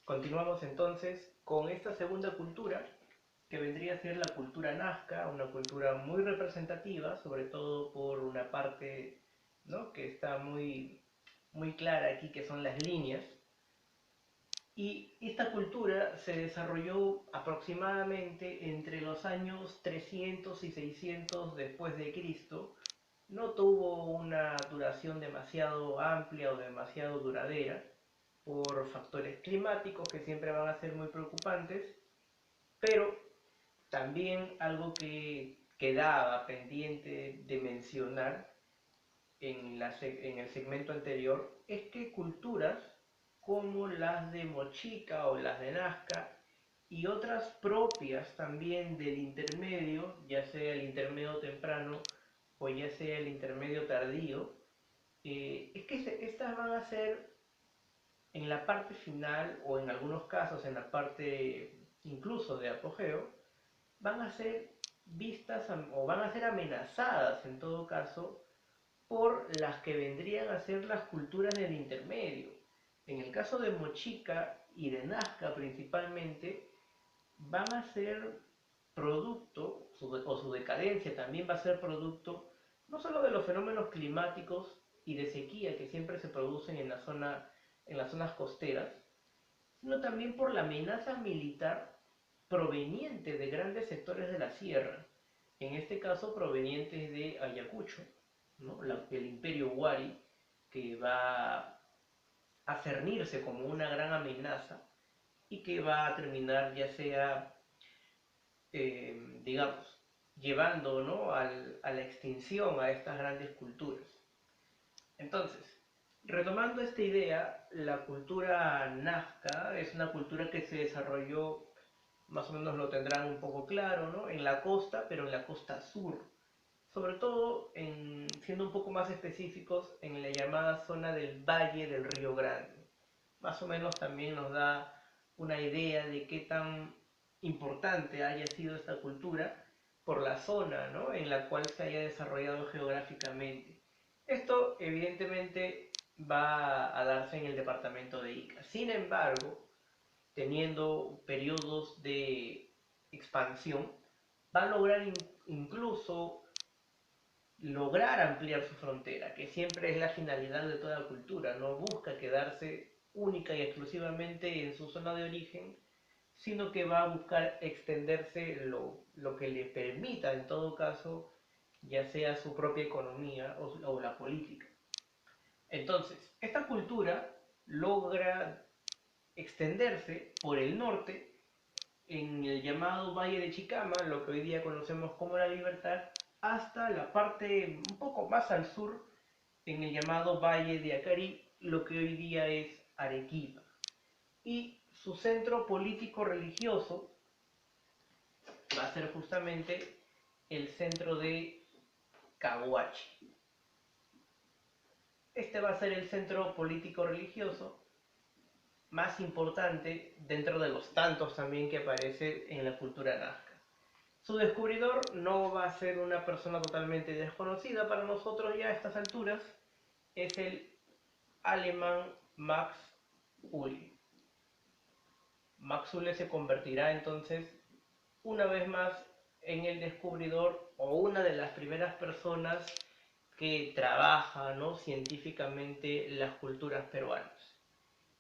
Continuamos entonces con esta segunda cultura, que vendría a ser la cultura nazca, una cultura muy representativa, sobre todo por una parte, ¿no?, que está muy clara aquí, que son las líneas. Y esta cultura se desarrolló aproximadamente entre los años 300 y 600 después de Cristo. No tuvo una duración demasiado amplia o demasiado duradera por factores climáticos que siempre van a ser muy preocupantes, pero también algo que quedaba pendiente de mencionar en el segmento anterior es que culturas como las de Mochica o las de Nazca y otras propias también del intermedio, ya sea el intermedio temprano o ya sea el intermedio tardío, es que estas van a ser en la parte final o en algunos casos en la parte incluso de apogeo, van a ser vistas o van a ser amenazadas en todo caso por las que vendrían a ser las culturas del intermedio. En el caso de Mochica y de Nazca principalmente, van a ser producto, o su decadencia también va a ser producto, no solo de los fenómenos climáticos y de sequía que siempre se producen en las zonas costeras, sino también por la amenaza militar proveniente de grandes sectores de la sierra, en este caso provenientes de Ayacucho, ¿no?, el imperio Wari, que va a cernirse como una gran amenaza y que va a terminar ya sea, digamos, llevando, ¿no?, a la extinción a estas grandes culturas. Entonces, retomando esta idea, la cultura nazca es una cultura que se desarrolló, más o menos lo tendrán un poco claro, ¿no?, en la costa, pero en la costa sur. Sobre todo, siendo un poco más específicos, en la llamada zona del Valle del Río Grande. Más o menos también nos da una idea de qué tan importante haya sido esta cultura por la zona, ¿no?, en la cual se haya desarrollado geográficamente. Esto evidentemente va a darse en el departamento de Ica. Sin embargo, teniendo periodos de expansión, va a lograr incluso lograr ampliar su frontera, que siempre es la finalidad de toda cultura. No busca quedarse única y exclusivamente en su zona de origen, sino que va a buscar extenderse lo que le permita, en todo caso, ya sea su propia economía o la política. Entonces, esta cultura logra extenderse por el norte en el llamado Valle de Chicama, lo que hoy día conocemos como La Libertad, hasta la parte un poco más al sur, en el llamado Valle de Acari, lo que hoy día es Arequipa. Y su centro político religioso va a ser justamente el centro de Caguachi. Este va a ser el centro político religioso más importante dentro de los tantos también que aparece en la cultura nazca. Su descubridor no va a ser una persona totalmente desconocida para nosotros ya a estas alturas, es el alemán Max Uhle. Max Uhle se convertirá entonces una vez más en el descubridor o una de las primeras personas que trabaja, ¿no?, científicamente las culturas peruanas.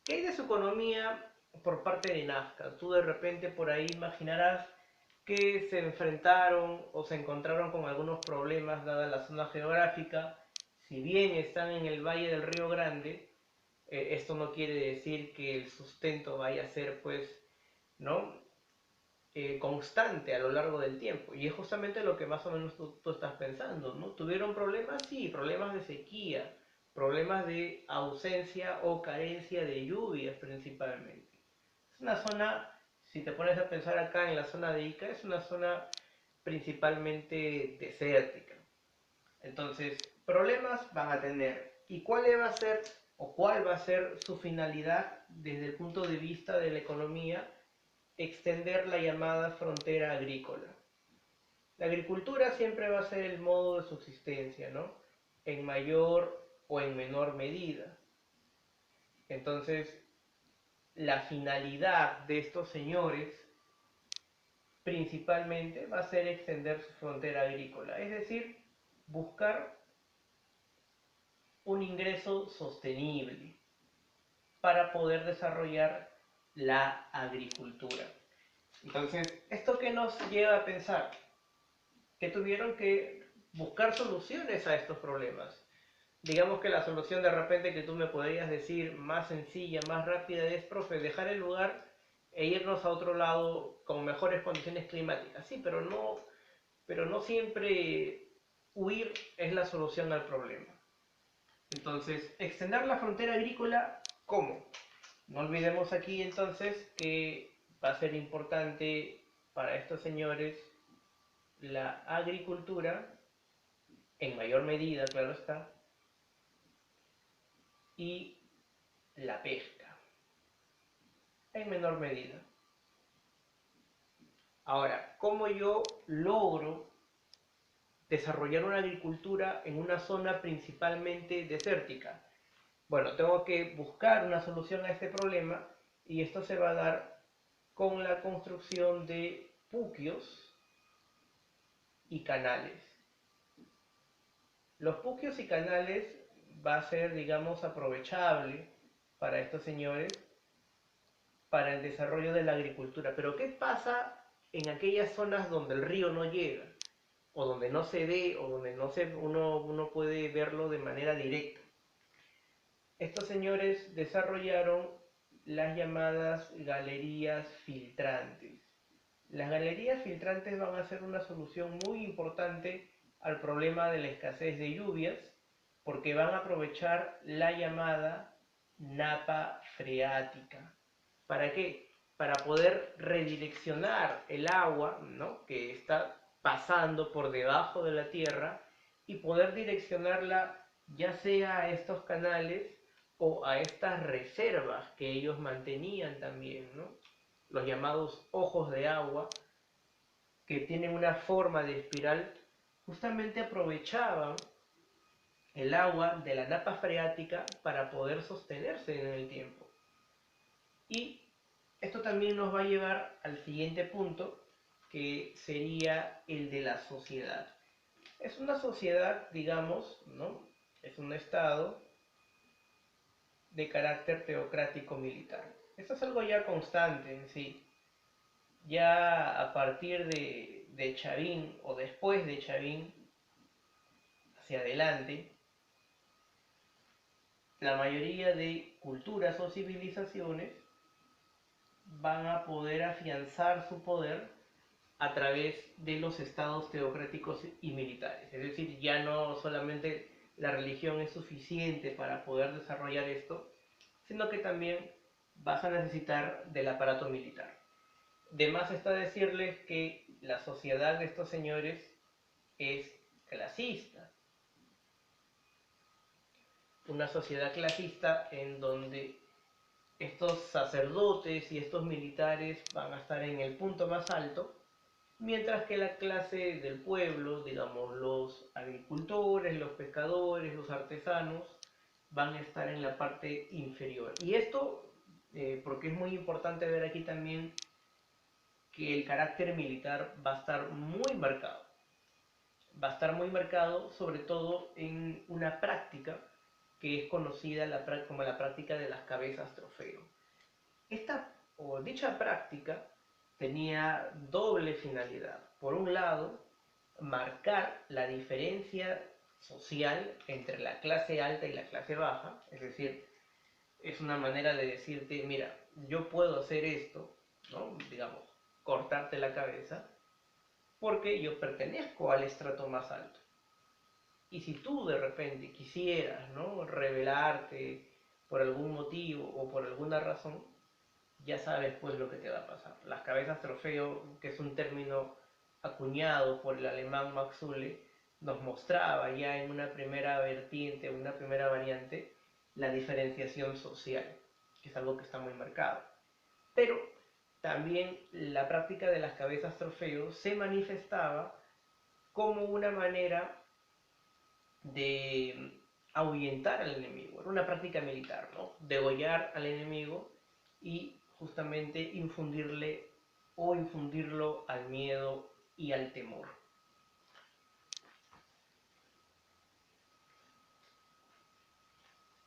¿Qué hay de su economía por parte de Nazca? Tú de repente por ahí imaginarás que se enfrentaron o se encontraron con algunos problemas dada la zona geográfica. Si bien están en el Valle del Río Grande, esto no quiere decir que el sustento vaya a ser, pues, ¿no?, constante a lo largo del tiempo. Y es justamente lo que más o menos tú estás pensando, ¿no? ¿Tuvieron problemas? Sí, problemas de sequía, problemas de ausencia o carencia de lluvias principalmente. Es una zona, si te pones a pensar acá en la zona de Ica, es una zona principalmente desértica. Entonces, problemas van a tener. ¿Y cuál va a ser o cuál va a ser su finalidad desde el punto de vista de la economía? Extender la llamada frontera agrícola. La agricultura siempre va a ser el modo de subsistencia, ¿no?, en mayor o en menor medida. Entonces, la finalidad de estos señores principalmente va a ser extender su frontera agrícola, es decir, buscar un ingreso sostenible para poder desarrollar la agricultura. Entonces, ¿esto qué nos lleva a pensar? Que tuvieron que buscar soluciones a estos problemas. Digamos que la solución de repente que tú me podrías decir más sencilla, más rápida es, profe, dejar el lugar e irnos a otro lado con mejores condiciones climáticas. Sí, pero no siempre huir es la solución al problema. Entonces, extender la frontera agrícola, ¿cómo? No olvidemos aquí entonces que va a ser importante para estos señores la agricultura, en mayor medida, claro está, y la pesca, en menor medida. Ahora, ¿cómo yo logro desarrollar una agricultura en una zona principalmente desértica? Bueno, tengo que buscar una solución a este problema y esto se va a dar con la construcción de puquios y canales. Los puquios y canales va a ser, digamos, aprovechable para estos señores para el desarrollo de la agricultura. Pero ¿qué pasa en aquellas zonas donde el río no llega? O donde no se ve, o donde uno puede verlo de manera directa. Estos señores desarrollaron las llamadas galerías filtrantes. Las galerías filtrantes van a ser una solución muy importante al problema de la escasez de lluvias, porque van a aprovechar la llamada napa freática. ¿Para qué? Para poder redireccionar el agua, ¿no?, que está pasando por debajo de la tierra y poder direccionarla ya sea a estos canales o a estas reservas que ellos mantenían también, ¿no? Los llamados ojos de agua, que tienen una forma de espiral, justamente aprovechaban el agua de la napa freática para poder sostenerse en el tiempo. Y esto también nos va a llevar al siguiente punto, que sería el de la sociedad. Es una sociedad, digamos, ¿no? Es un estado de carácter teocrático militar. Esto es algo ya constante en sí. Ya a partir de Chavín o después de Chavín hacia adelante, la mayoría de culturas o civilizaciones van a poder afianzar su poder a través de los estados teocráticos y militares. Es decir, ya no solamente la religión es suficiente para poder desarrollar esto, sino que también vas a necesitar del aparato militar. De más está decirles que la sociedad de estos señores es clasista. Una sociedad clasista en donde estos sacerdotes y estos militares van a estar en el punto más alto, mientras que la clase del pueblo, digamos los agricultores, los pescadores, los artesanos, van a estar en la parte inferior. Y esto, porque es muy importante ver aquí también que el carácter militar va a estar muy marcado. Va a estar muy marcado sobre todo en una práctica que es conocida como la práctica de las cabezas trofeo. Esta o dicha práctica tenía doble finalidad. Por un lado, marcar la diferencia social entre la clase alta y la clase baja, es decir, es una manera de decirte, mira, yo puedo hacer esto, ¿no? Digamos, cortarte la cabeza, porque yo pertenezco al estrato más alto. Y si tú de repente quisieras, ¿no?, rebelarte por algún motivo o por alguna razón, ya sabes pues lo que te va a pasar. Las cabezas trofeo, que es un término acuñado por el alemán Max Uhle, nos mostraba ya en una primera vertiente, una primera variante, la diferenciación social, que es algo que está muy marcado. Pero también la práctica de las cabezas trofeo se manifestaba como una manera de ahuyentar al enemigo. Era una práctica militar, ¿no? Degollar al enemigo y justamente infundirlo al miedo y al temor.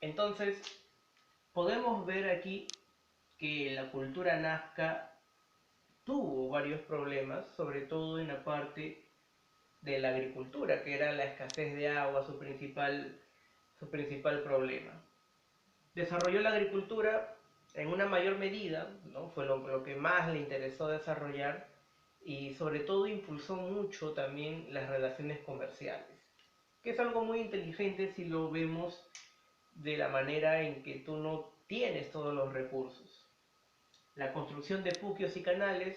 Entonces, podemos ver aquí que la cultura nazca tuvo varios problemas, sobre todo en la parte de la agricultura, que era la escasez de agua, su principal problema. Desarrolló la agricultura en una mayor medida, ¿no? Fue lo que más le interesó desarrollar y sobre todo impulsó mucho también las relaciones comerciales, que es algo muy inteligente si lo vemos de la manera en que tú no tienes todos los recursos. La construcción de puquios y canales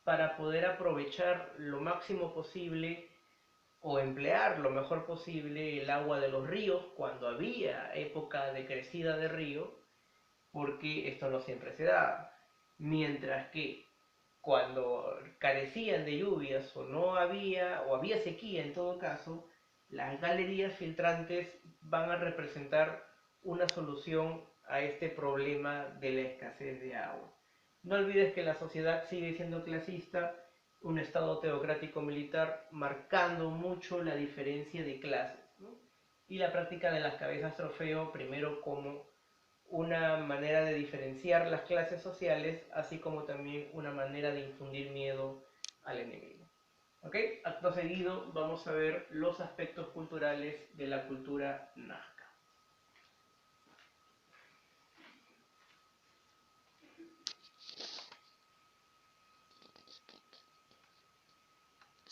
para poder aprovechar lo máximo posible o emplear lo mejor posible el agua de los ríos cuando había época de crecida de río, porque esto no siempre se daba. Mientras que cuando carecían de lluvias o no había, o había sequía en todo caso, las galerías filtrantes van a representar una solución a este problema de la escasez de agua. No olvides que la sociedad sigue siendo clasista, un estado teocrático militar marcando mucho la diferencia de clases, ¿no? Y la práctica de las cabezas trofeo, primero como una manera de diferenciar las clases sociales, así como también una manera de infundir miedo al enemigo. ¿Ok? Acto seguido vamos a ver los aspectos culturales de la cultura nazca.